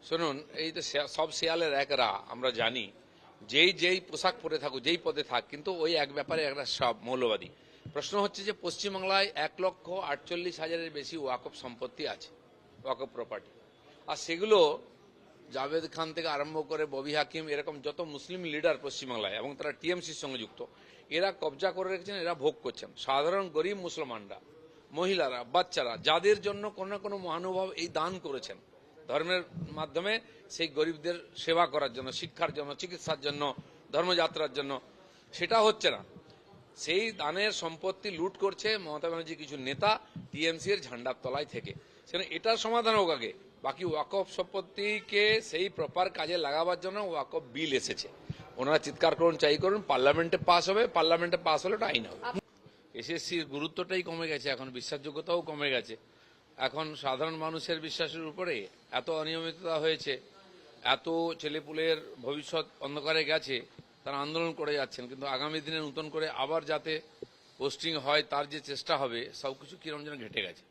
শুনুন, এই তো সব শেয়ালের এক রা, আমরা জানি যেই পোশাক পরে থাকুক, যেই পদে থাক, কিন্তু ওই এক ব্যাপারে একটা সব মৌলবাদী। প্রশ্ন হচ্ছে যে পশ্চিমবাংলায় 1,48,000-এর বেশি ওয়াকফ সম্পত্তি আছে, ওয়াকফ প্রপার্টি, আর সেগুলো জাভেদ খান থেকে আরম্ভ করে ববি হাকিম, এরকম যত মুসলিম লিডার পশ্চিমবাংলায়, এবং তারা টিএমসির সঙ্গে যুক্ত, এরা কবজা করে রেখেছেন, এরা ভোগ করছেন। সাধারণ গরিব মুসলমানরা, মহিলারা, বাচ্চারা, যাদের জন্য কোনো না কোনো মহানুভাব এই দান করেছেন ধর্মের মাধ্যমে, সেই গরিবদের সেবা করার জন্য, শিক্ষার জন্য, চিকিৎসার জন্য, ধর্মযাত্রার জন্য, সেটা হচ্ছে না। সেই দানের সম্পত্তি লুট করছে মমতা ব্যানার্জি কিছু নেতা টিএমসি এর ঝান্ডার তলায় থেকে। সেখানে এটার সমাধান হোক আগে, বাকি ওয়াকফ সম্পত্তিকে সেই প্রপার কাজে লাগাবার জন্য ওয়াকফ বিল এসেছে। ওনারা চিৎকার করুন, চাই করুন, পার্লামেন্টে পাস হবে, পার্লামেন্টে পাস হলে ওটা আইন হবে। এসএসসির গুরুত্বটাই কমে গেছে, এখন বিশ্বাসযোগ্যতাও কমে গেছে। এখন সাধারণ মানুষের বিশ্বাসের উপরে এত অনিয়মিততা হয়েছে, এত ছেলেপুলের ভবিষ্যৎ অন্ধকারে গেছে, তারা আন্দোলন করে যাচ্ছেন। কিন্তু আগামী দিনে নতুন করে আবার যাতে পোস্টিং হয় তার যে চেষ্টা হবে, সবকিছু কিরম যেন ঘেটে গেছে।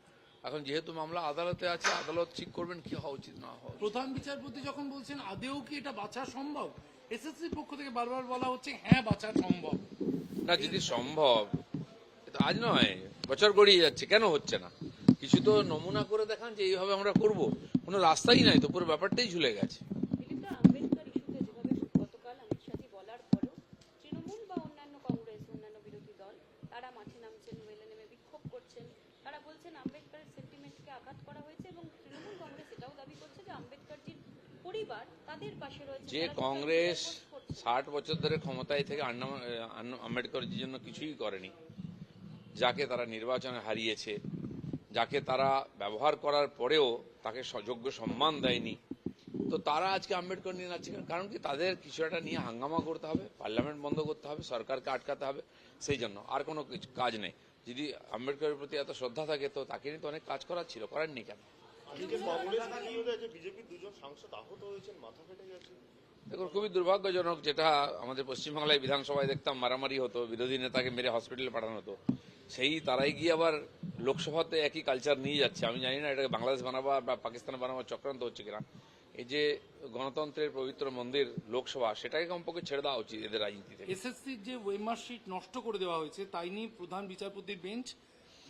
এখন যেহেতু মামলা আদালতে আছে, আদালত ঠিক করবেন কি হওয়া উচিত না হওয়া। প্রধান বিচারপতি যখন বলছেন আদেও কি এটা বাঁচা সম্ভব, এসএসসির পক্ষ থেকে বারবার বলা হচ্ছে হ্যাঁ বাঁচা সম্ভব। না, যদি সম্ভব, এটা আজ নয়, বছর গড়িয়ে যাচ্ছে, কেন হচ্ছে না? কিছু তো নমুনা করে দেখান যে এইভাবে আমরা করব, কোনো রাস্তাই নাই তো, পুরো ব্যাপারটাই ঝুলে গেছে। আম্বেদকর ইস্যুতে যেভাবে গতকাল অমিত শাহজি বলার পরেও তৃণমূল বা অন্যান্য কংগ্রেস, অন্যান্য বিরোধী দল, তারা মাঠে নামছেন, রেলে নেমে বিক্ষোভ করছেন। তারা বলছেন আম্বেদকরের সেন্টিমেন্টকে আঘাত করা হয়েছে, এবং তৃণমূল কংগ্রেস এটাও দাবি করছে যে আম্বেদকরজির পরিবার তাদের পাশে রয়েছে। যে কংগ্রেস 60 বছর ধরে ক্ষমতায় থেকে আম্বেদকরজির জন্য কিছুই করেনি, যাকে তারা নির্বাচনে হারিয়েছে, যাকে তারা ব্যবহার করার পরেও তাকে যোগ্য সম্মান দেয়নি, তো তারা আজকে আম্বেদকর নিয়ে নাচছে। কারণ কি, তাদের কিছু একটা নিয়ে হাঙ্গামা করতে হবে, পার্লামেন্ট বন্ধ করতে হবে, সরকারকে আটকাতে হবে, সেই জন্য আর কোনো কাজ নেই। যদি আম্বেদকরের প্রতি এত শ্রদ্ধা থাকে তো তাকে নিয়ে তো অনেক কাজ করার ছিল, করেননি কেন? দেখুন, খুবই দুর্ভাগ্যজনক, যেটা আমাদের পশ্চিমবাংলায় বিধানসভায় দেখতাম মারামারি হতো, বিরোধী নেতাকে মেরে হসপিটালে পাঠানো হতো, সেই তারাই গিয়ে আবার লোকসভাতে একই কালচার নিয়ে যাচ্ছে। আমি জানি না এটাকে বাংলাদেশ বানাবা বা পাকিস্তান বানাবার চক্রান্ত হচ্ছে কিনা। এই যে গণতন্ত্রের পবিত্র মন্দির লোকসভা, সেটাকে কমপক্ষে ছেড়ে দেওয়া উচিত এদের রাজনীতি থেকে। এসএসসির যে ওয়েমার শিট নষ্ট করে দেওয়া হয়েছে তাই নিয়ে প্রধান বিচারপতির বেঞ্চ,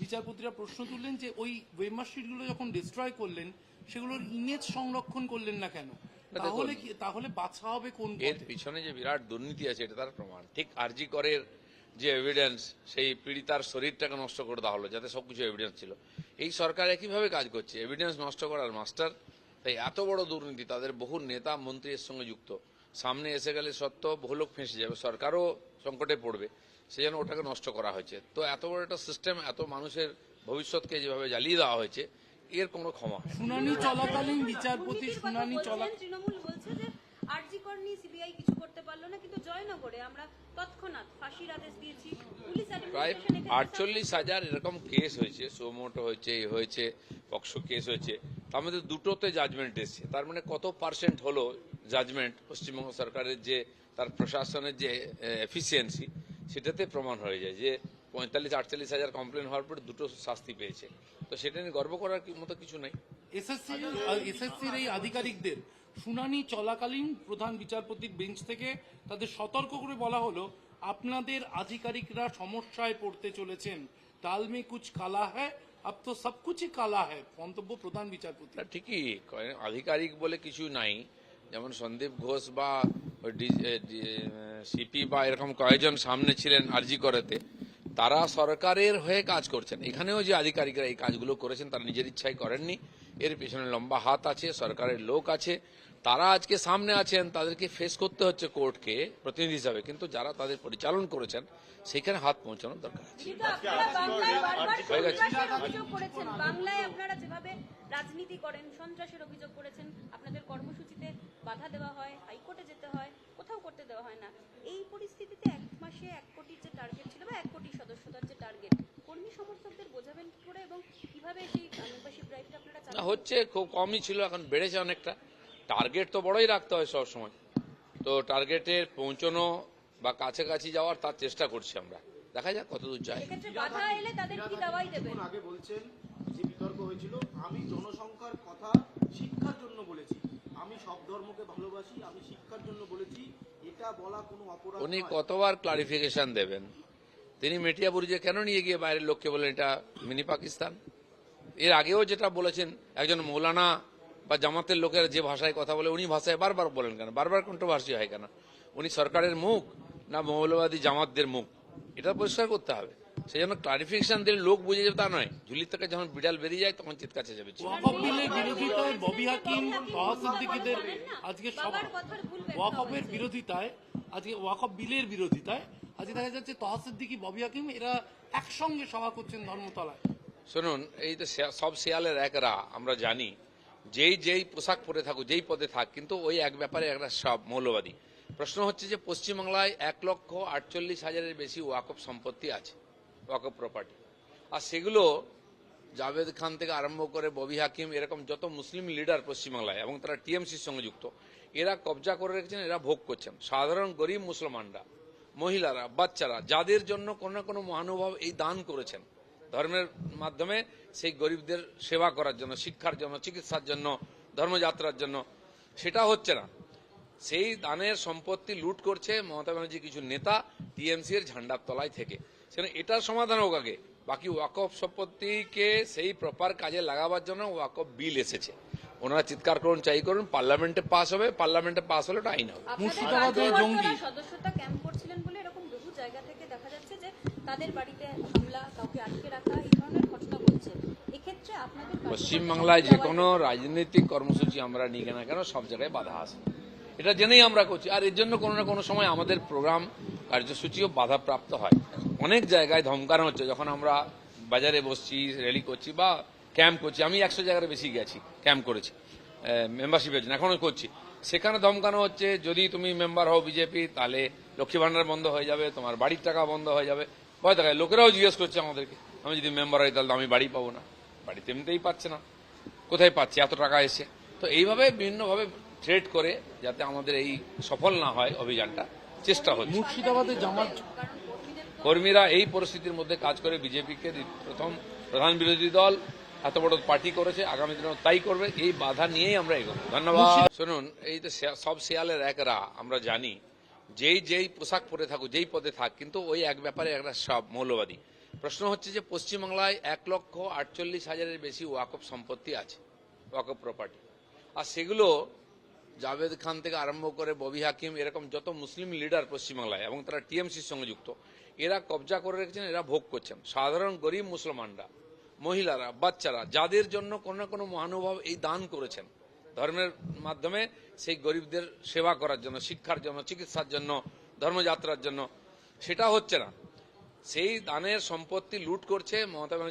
বিচারপতিরা প্রশ্ন তুললেন যে ওই ওয়েমার শিটগুলো যখন ডিস্ট্রয় করলেন সেগুলোর ইমেজ সংরক্ষণ করলেন না কেন? তাহলে বাছা হবে কোন? এর পিছনে যে বিরাট দুর্নীতি আছে এটা তার প্রমাণ। ঠিক আরজি করের যে এভিডেন্স, সেই পীড়িতার শরীরটাকে নষ্ট করে দেওয়া হলো যাতে সবকিছু এভিডেন্স ছিল। এই সরকার একইভাবে কাজ করছে, এভিডেন্স নষ্ট করার মাস্টার। তাই এত বড় দুর্নীতি, তাদের বহু নেতা মন্ত্রী এর সঙ্গে যুক্ত, সামনে এসে গেলে সত্ত্বেও বহু লোক ফেঁসে যাবে, সরকারও সংকটে পড়বে, সেই জন্য ওটাকে নষ্ট করা হয়েছে। তো এত বড় একটা সিস্টেম, এত মানুষের ভবিষ্যৎকে যেভাবে জ্বালিয়ে দেওয়া হয়েছে, এর কোনো ক্ষমা হয় না। শুনানি চলাকালীন বিচারপতি তৃণমূল বলছে যে আরজি কর নিয়ে সিবিআই কিছু করতে পারলো না, কিন্তু জয়নগরে আমরা তৎক্ষণাৎ ফাঁসির আদেশ দিয়েছি। পুলিশ প্রায় 48,000 এরকম কেস হয়েছে, সোমোটো হয়েছে, হয়েছে পক্সো কেস হয়েছে, তার মধ্যে দুটোতে জাজমেন্ট এসছে। তার মানে কত পার্সেন্ট হলো জাজমেন্ট পশ্চিমবঙ্গ সরকারের যে তার প্রশাসনের যে এফিসিয়েন্সি, সেটাতে প্রমাণ হয়ে যায় যে 45-48,000 কমপ্লেন হওয়ার পর দুটো শাস্তি পেয়েছে। তো সেটা নিয়ে গর্ব করার মতো কিছু নাই। এসএসসির এই আধিকারিকদের শুনানি চলাকালীন প্রধান বিচারপতির বেঞ্চ থেকে তাদের সতর্ক করে বলা হলো আপনাদের আধিকারিকরা সমস্যায় পড়তে চলেছেন, দাল মে কুছ কালা হ্যায়, আব তো সব কুছই কালা হ্যায়, মন্তব্য প্রধান বিচারপতি। ঠিকই, আধিকারিক বলে কিছু নাই। যেমন সন্দীপ ঘোষ বা সিপি বা এরকম কয়েকজন সামনে ছিলেন আরজি করেতে, তারা সরকারের হয়ে কাজ করছেন। এখানেও যে আধিকারিকরা এই কাজগুলো করেছেন তারা নিজের ইচ্ছায় করেননি, এর পেছনে লম্বা হাত আছে, সরকারের লোক আছে, তারা আজকে সামনে আছেন, তাদেরকে ফেস করতে হচ্ছে কোর্টকে প্রতিনিধি হিসাবে, কিন্তু যারা তাদের পরিচালন করেছেন সেখানে হাত পৌঁছানোর দরকার আছে। বাংলায় আপনারা যেভাবে রাজনীতি করেন, সন্ত্রাসের অভিযোগ করেছেন, আপনাদের কর্মসূচিতে বাধা দেওয়া হয়, হাইকোর্টে যেতে হয়, কোথাও করতে দেওয়া হয় না। এই পরিস্থিতিতে 1 মাসে 1 কোটির যে টার্গেট ছিল বা 1 কোটি সদস্যতার যে টার্গেট, কর্মী সমর্থকদের বোঝাবেন কি করে এবং কিভাবে সেই মেম্বারশিপ ড্রাইভটা আপনারা চালাবেন? হচ্ছে খুব কমই ছিল, এখন বেড়েছে অনেকটা। টার্গেট তো বড়ই রাখতে হয় সব সময়, তো টার্গেটের পৌঁছানো বা কাছাকাছি যাওয়ার তার চেষ্টা করছি আমরা, দেখা যাক কতদূর যায়। এক্ষেত্রে বাধা এলে তাদের কি দাওয়াই দেবেন? আগে বলছেন যে বিতর্ক হয়েছিল, আমি জনসংখ্যার কথা শিক্ষার জন্য বলেছি, আমি ধর্মকে ভালোবাসি, আমি শিক্ষার জন্য বলেছি, এটা বলা কোনো অপরাধ উনি নয়। কতবার ক্লারিফিকেশন দেবেন? তিনি মেটিয়া বুরুজে কেন নিয়ে গিয়ে বাইরের লোককে বলেন এটা মিনি পাকিস্তান? এর আগেও যেটা বলেছেন, একজন মৌলানা বা জামাতের লোকেরা যে ভাষায় কথা বলে উনি ভাষায় বারবার বলেন কেন? বারবার কন্ট্রোভার্সি হয় কেন? উনি সরকারের মুখ না মৌলবাদী জামাতদের মুখ? এটা পরিষ্কার করতে হবে। সেই জন্য ক্লারিফিকেশন দিলে লোক বুঝে যাবে তা নয়। ঝুলি থেকে যখন বিড়াল বেরিয়ে যায় তখন চিৎকার চেঁচামেচি। ওয়াকফ বিলের বিরোধিতায় ববি হাকিম, তাহা সিদ্দিকীদের আজকে সভা, বাবার কথার ভুল ব্যাখ্যা ওয়াকফের হয়েছে। বিরোধিতায় আজকে ওয়াকফ বিলের বিরোধিতায় আজকে দেখা যাচ্ছে তাহা সিদ্দিকী, ববি হাকিম এরা একসঙ্গে সভা করছেন ধর্মতলায়। শুনুন, এই তো সব শেয়ালের একরা আমরা জানি, যেই পোশাক পরে থাকুক, যেই পদে থাক, কিন্তু ওই এক ব্যাপারে একটা সব মৌলবাদী। প্রশ্ন হচ্ছে যে পশ্চিমবাংলায় 1,48,000-এর বেশি ওয়াকফ সম্পত্তি আছে, ওয়াকফ প্রপার্টি। আর সেগুলো জাভেদ খান থেকে আরম্ভ করে ববি হাকিম, এরকম যত মুসলিম লিডার পশ্চিমবাংলায় এবং তারা টিএমসির সঙ্গে যুক্ত, এরা কবজা করে রেখেছেন, এরা ভোগ করছেন। সাধারণ গরিব মুসলমানরা, মহিলারা, বাচ্চারা, যাদের জন্য কোনো না কোনো মহানুভব এই দান করেছেন ধর্মের মাধ্যমে, সেই গরিবদের সেবা করার জন্য, শিক্ষার জন্য, চিকিৎসার জন্য, ধর্মযাত্রার জন্য, সেটা হচ্ছে না। সেই দানের সম্পত্তি লুট করছে মমতা ব্যানার্জি কিছু নেতা টিএমসি এর ঝান্ডার তলায় থেকে। সেখানে এটার সমাধান হোক আগে। বাকি ওয়াকফ সম্পত্তিকে সেই প্রপার কাজে লাগাবার জন্য ওয়াকফ বিল এসেছে। ওনারা চিৎকার করুন, চাই করুন, পার্লামেন্টে পাস হবে, পার্লামেন্টে পাস হলে ওটা আইন হবে। মুর্শিদাবাদে জঙ্গি সদস্যতা ক্যাম্প করছিলেন বলে এরকম বহু জায়গা থেকে দেখা যাচ্ছে যে তাদের বাড়িতে হামলা, কাউকে আটকে রাখা, এই ধরনের ঘটনা ঘটছে। এক্ষেত্রে আপনাদের পশ্চিমবাংলায় যে কোনো রাজনৈতিক কর্মসূচি আমরা নিই না কেন, সব জায়গায় বাধা আসে, এটা জেনেই আমরা করছি। আর এর জন্য কোনো না কোনো সময় আমাদের প্রোগ্রাম কার্যসূচিও বাধাপ্রাপ্ত হয়। অনেক জায়গায় ধমকানো হচ্ছে, যখন আমরা বাজারে বসছি, র্যালি করছি বা ক্যাম্প করছি। আমি 100 জায়গায় বেশি গেছি, ক্যাম্প করেছি মেম্বারশিপের জন্য, এখনো করছি। সেখানে ধমকানো হচ্ছে, যদি তুমি মেম্বার হও বিজেপি তাহলে লক্ষ্মী ভান্ডার বন্ধ হয়ে যাবে, তোমার বাড়ির টাকা বন্ধ হয়ে যাবে। ভয় দেখায়। লোকেরাও জিজ্ঞেস করছে আমাদেরকে, আমি যদি মেম্বার হই তাহলে আমি বাড়ি পাবো না। বাড়িতে এমনিতেই পাচ্ছে না, কোথায় পাচ্ছে এত টাকা এসে? তো এইভাবে বিভিন্নভাবে থ্রেট করে যাতে আমাদের এই সফল না হয় অভিযানটা, চেষ্টা হচ্ছে। মুর্শিদাবাদে জামাত কর্মীরা এই পরিস্থিতির মধ্যে কাজ করে বিজেপিকে প্রথম প্রধান বিরোধী দল এত বড় পার্টি করেছে, আগামী দিনেও তাই করবে। এই বাধা নিয়েই আমরা এগোবো। ধন্যবাদ। শুনুন, এই তো সব শেয়ালের একরা আমরা জানি, যেই পোশাক পরে থাকুক, যেই পদে থাক, কিন্তু ওই এক ব্যাপারে একটা সব মৌলবাদী। প্রশ্ন হচ্ছে যে পশ্চিমবাংলায় 1,48,000-এর বেশি ওয়াকফ সম্পত্তি আছে, ওয়াকফ প্রপার্টি। আর সেগুলো জাভেদ খান থেকে আরম্ভ করে ববি হাকিম, এরকম যত মুসলিম লিডার পশ্চিমবাংলায় এবং তারা টিএমসির সঙ্গে যুক্ত, এরা কবজা করে রেখেছেন, এরা ভোগ করছেন। সাধারণ গরিব মুসলমানরা, মহিলারা, বাচ্চারা, যাদের জন্য কোনো না কোনো মহানুভব এই দান করেছেন ধর্মের মাধ্যমে, সেই গরিবদের সেবা করার জন্য, শিক্ষার জন্য, চিকিৎসার জন্য, ধর্মযাত্রার জন্য, সেটা হচ্ছে না। সেই দানের সম্পত্তি লুট করছে মমতা ব্যানার্জি